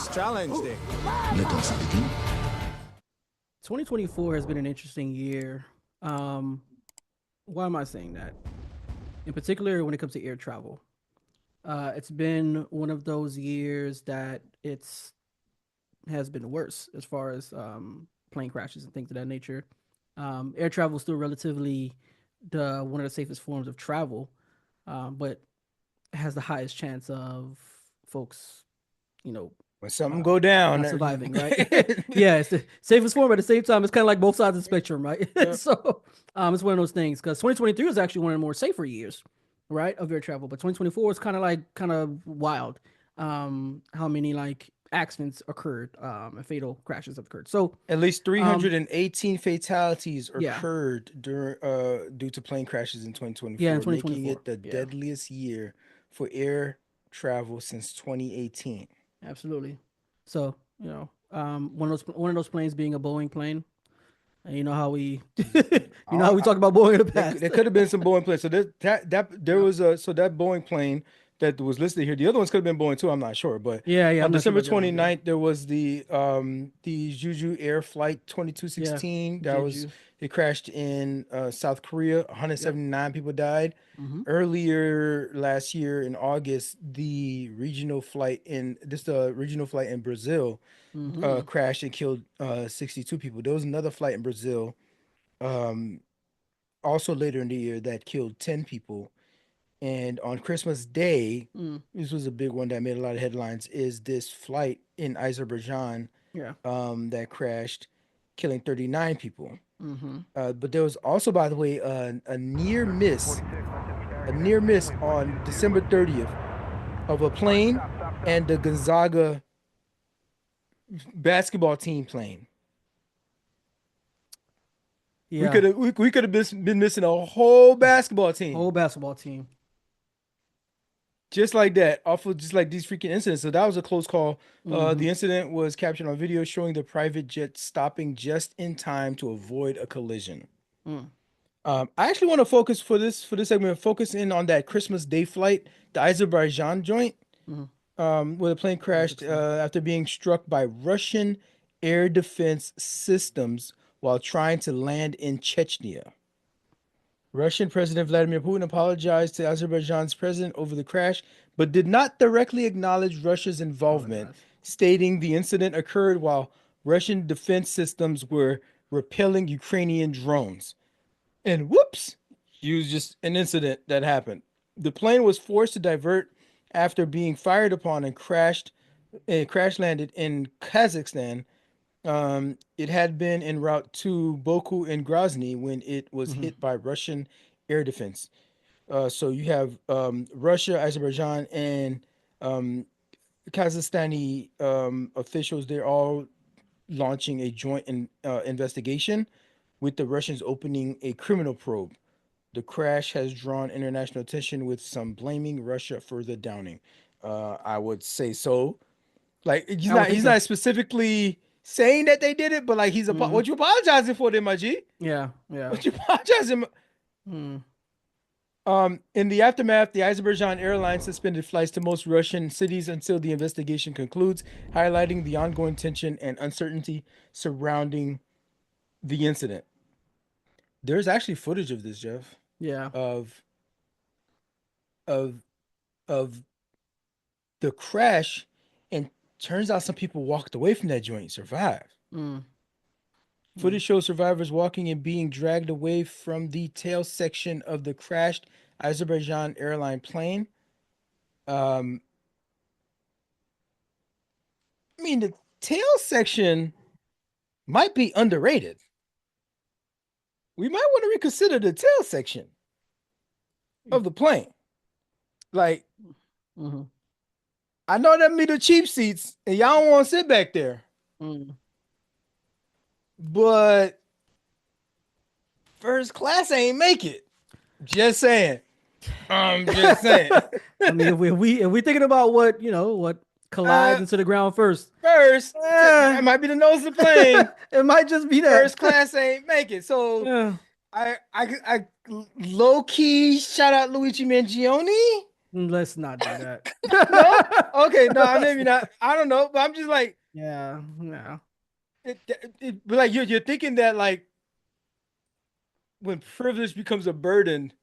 It's challenge day. Let us begin. 2024 has been an interesting year. Um, why am I saying that? In particular, when it comes to air travel, it's been one of those years that it's has been worse as far as plane crashes and things of that nature. Air travel is still relatively the one of the safest forms of travel, but has the highest chance of folks, you know, When something go down, not surviving, right? Yeah, it's the safest form, but at the same time, it's kind of like both sides of the spectrum, right? Yep. So it's one of those things because 2023 was actually one of the more safer years, right, of air travel, but 2024 is kind of wild. How many like accidents occurred, and fatal crashes have occurred. So at least 318 fatalities yeah, occurred during due to plane crashes in yeah, in 2024, making 2024, it the yeah, deadliest year for air travel since 2018. absolutely. So one of those planes being a Boeing plane. And you know how we, you know how we talk about Boeing in the past. There could have been some Boeing planes. So there was a that Boeing plane that was listed here. The other ones could have been Boeing too. I'm not sure, but Yeah, on I'm not sure December about the other ones, yeah. 29th, there was the Jeju Air Flight Yeah, 2216. Jeju. It crashed in South Korea. Yep. 179 people died. Mm-hmm. Earlier last year in August, the regional flight in Brazil Mm-hmm. crashed and killed 62 people. There was another flight in Brazil um, also later in the year that killed 10 people. And on Christmas Day, Mm. this was a big one that made a lot of headlines, is this flight in Azerbaijan Yeah. that crashed, killing 39 people. Mm-hmm. But there was also, by the way, a near miss on December 30th of a plane and the Gonzaga basketball team plane. Yeah. We could have been missing a whole basketball team. Whole basketball team. Just like that, off of just like these freaking incidents. So that was a close call. Mm-hmm. The incident was captured on video showing the private jet stopping just in time to avoid a collision. Mm. I actually want to focus for this segment, focus in on that Christmas Day flight, the Azerbaijan joint, Mm-hmm. where the plane crashed Interesting. after being struck by Russian air defense systems while trying to land in Chechnya. Russian President Vladimir Putin apologized to Azerbaijan's president over the crash, but did not directly acknowledge Russia's involvement, Apologize. stating the incident occurred while Russian defense systems were repelling Ukrainian drones. And whoops, it was just an incident that happened. The plane was forced to divert after being fired upon and crash landed in Kazakhstan. It had been en route to Baku and Grozny when it was Mm-hmm. hit by Russian air defense. So you have Russia, Azerbaijan, and um, Kazakhstani officials. They're all launching a joint investigation, with the Russians opening a criminal probe. The crash has drawn international attention, with some blaming Russia for the downing. I would say so. Like I would think he's so. not specifically saying that they did it, but like Mm-hmm. what you apologizing for, then, my G? Yeah. Yeah. What you apologizing? Mm. In the aftermath, the Azerbaijan airline suspended flights to most Russian cities until the investigation concludes, highlighting the ongoing tension and uncertainty surrounding the incident. There's actually footage of this, Jeff, Yeah. of of of the crash, and turns out some people walked away from that joint and survived. Mm. Mm. Footage shows survivors walking and being dragged away from the tail section of the crashed Azerbaijan airline plane. Um, I mean, the tail section might be underrated. We might want to reconsider the tail section of the plane. Like, Mm-hmm. I know that be the cheap seats, and y'all don't want to sit back there, Mm. but first class ain't make it. Just saying. I'm just saying. I mean, if we thinking about what collides Uh, into the ground first, First, eh, that might be the nose of the plane. it might just be that. First class ain't make it. So Yeah. I low key shout out Luigi Mangione. Let's not do that. No, okay, no, maybe not. I don't know, but I'm just like, Yeah, no. but like you're thinking that like when privilege becomes a burden,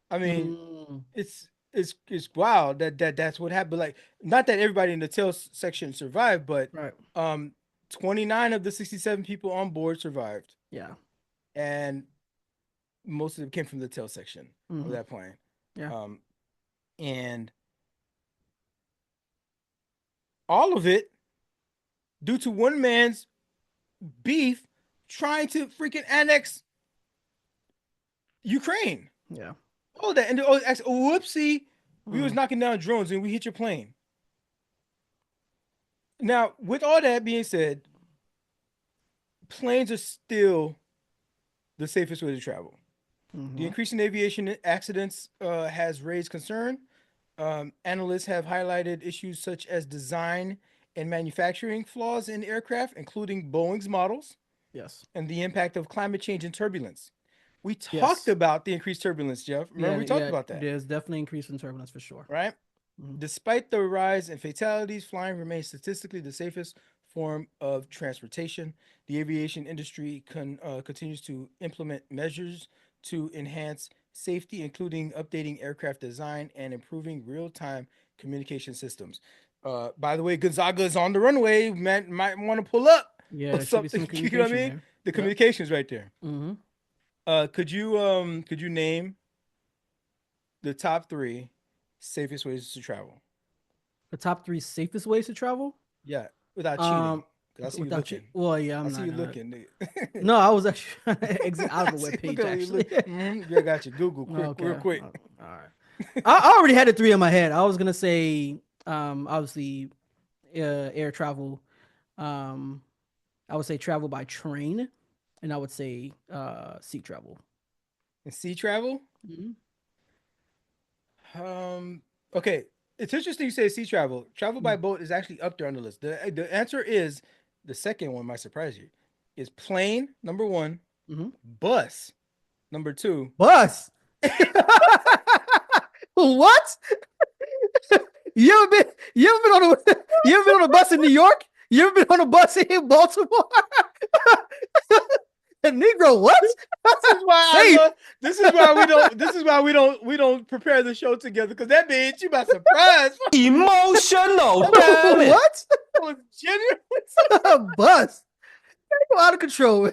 I mean, Mm, it's wild that's what happened. Like, not that everybody in the tail section survived, but right. um, 29 of the 67 people on board survived, Yeah. and most of them came from the tail section of Hmm. that plane. Yeah. Um, and all of it due to one man's beef trying to freaking annex Ukraine. Yeah. Oh, that and whoopsie, we was Mm, knocking down drones and we hit your plane. Now, with all that being said, planes are still the safest way to travel. The hmm. increase in aviation accidents has raised concern. Analysts have highlighted issues such as design and manufacturing flaws in aircraft, including Boeing's models, Yes. and the impact of climate change and turbulence. We talked Yes. about the increased turbulence, Jeff. Remember, Yeah. we talked Yeah. about that, There's definitely increase in turbulence for sure. right? Hmm. Despite the rise in fatalities, flying remains statistically the safest form of transportation. The aviation industry continues to implement measures to enhance safety, including updating aircraft design and improving real time communication systems. By the way, Gonzaga is on the runway. Man, might want to pull up Yeah. or There should be something. some You know what I communication mean? there. The Yep. communications right there. Hmm. Could you name the top three safest ways to travel? The top three safest ways to travel. Yeah, without cheating. Um, Cause I see you without you. looking. Well, yeah, I I'm see not you gonna. looking. No, I was actually trying to exit out of I the see. web Look page. at you. Look. Actually. Yeah, I got you. Google quick, real Okay. quick. All right. I already had the three in my head. I was gonna say, obviously, air travel. Um, I would say travel by train, and I would say sea travel. And sea travel. Mhm. Um. Okay. It's interesting you say sea travel. Travel by Mm. boat is actually up there on the list. The answer is the second one. Might surprise you. Is plane number one, Mm-hmm. bus number two. Bus. What? You ever been? You ever been on a? You ever been on a bus in New York? You ever been on a bus in Baltimore? A Negro, what? This is why I Safe. love. This is why we don't. This is why we don't prepare the show together because that made you by surprise. Emotional damage. What? Was genuine. Bus. Go out of control.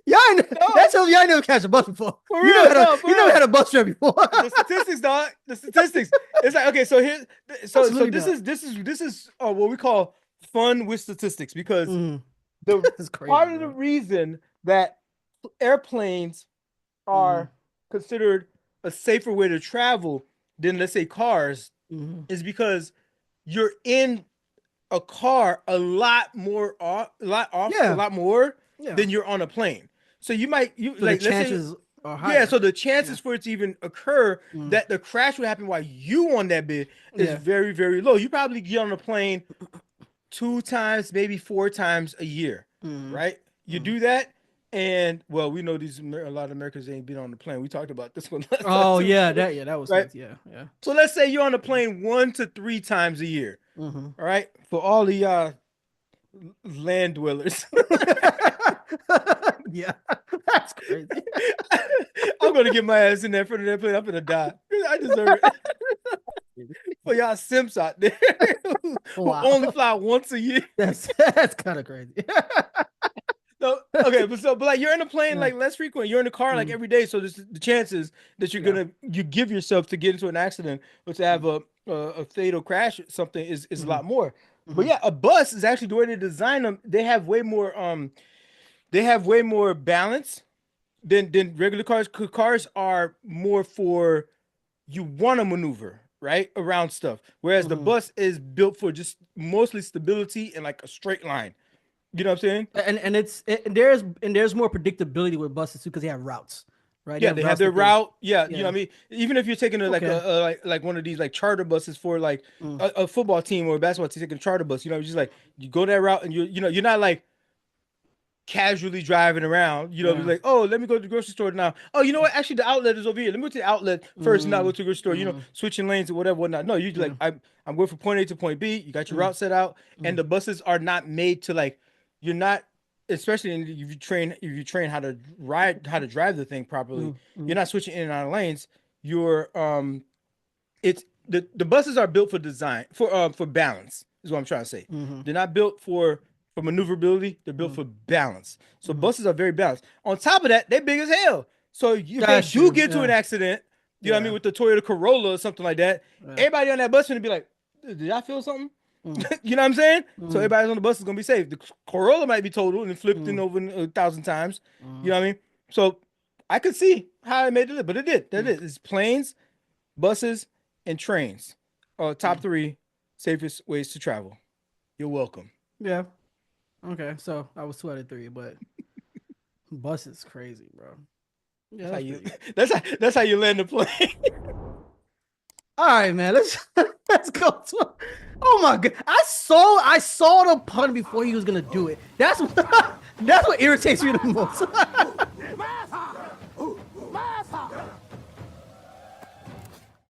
Y'all ain't, that No, tells you I ain't never catch a bus before. for real. No, for You never real. had a bus trip before. The statistics, dog. The statistics. It's like okay. So here. So Absolutely this not. is this is what we call fun with statistics because Mm, the that's crazy, part of the bro. reason that airplanes Mm, are considered a safer way to travel than let's say cars mm. is because you're in a car a Yeah, lot more yeah. than you're on a plane. So you So the like let's say chances are yeah, higher. so the Yeah. chances for it to even occur Mm, that the crash would happen while you on that bit is yeah. very very low. You probably get on a plane two times, maybe four times a year, Mm, right? You mm. do that, and well, we know a lot of Americans ain't been on the plane. We talked about this one last time Oh too, yeah, that was right? crazy. Yeah, yeah. So let's say you're on a plane 1 to 3 times a year, Hmm. all right? For all the land dwellers, Yeah, that's crazy. I'm gonna get my ass in there front of that plane. I'm gonna die. I deserve it. For y'all simps out there who only Wow, fly once a year. that's kind of crazy. So okay, but like you're in a plane Yeah. like less frequent. You're in a car like Mm, every day, so there's the chances that yeah. you give yourself to get into an accident or to have a fatal crash or something is a Mm-hmm. lot more. But Hmm. yeah, a bus is actually the way they design them. They have way more balance than regular cars. 'Cause cars are more for you want to maneuver right around stuff, whereas the Hmm. bus is built for just mostly stability and like a straight line. You know what I'm saying? And there's more predictability with buses too because they have routes, right? They Yeah, have they have routes their that they, route. Yeah, you know what yeah. I mean. Even if you're taking Okay. like one of these like charter buses for like Mm, a football team or a basketball team taking a charter bus, you know, just like you go that route and you're not like casually driving around, Yeah. like, oh, let me go to the grocery store now. Oh, you know what? Actually, the outlet is over here. Let me go to the outlet first, and not go to the grocery store. Switching lanes or whatever, whatnot. No, you Yeah. like, I'm going from point A to point B. You got your route set out, and the buses are not made to like, you're not, especially if you train how to drive the thing properly. You're not switching in and out of lanes. You're it's the buses are built for design for balance is what I'm trying to say. They're not built for maneuverability. They're built for balance. So buses are very balanced. On top of that, they're big as hell. So if they That's do true, get to an yeah. accident, you know what I mean, with the Toyota Corolla or something like that, everybody on that bus gonna be like, did I feel something? You know what I'm saying? So everybody on the bus is gonna be safe. The Corolla might be totaled and flipped in over 1,000 times. You know what I mean? So I could see how it made it, but it did. That is. It's planes, buses, and trains are top 3 safest ways to travel. You're welcome. Yeah. Okay, so I was 2 out of 3, but bus is crazy, bro. Yeah, that's how you land the plane. all right, man. Let's go to. Oh my god! I saw the pun before he was gonna do it. That's what irritates me the most.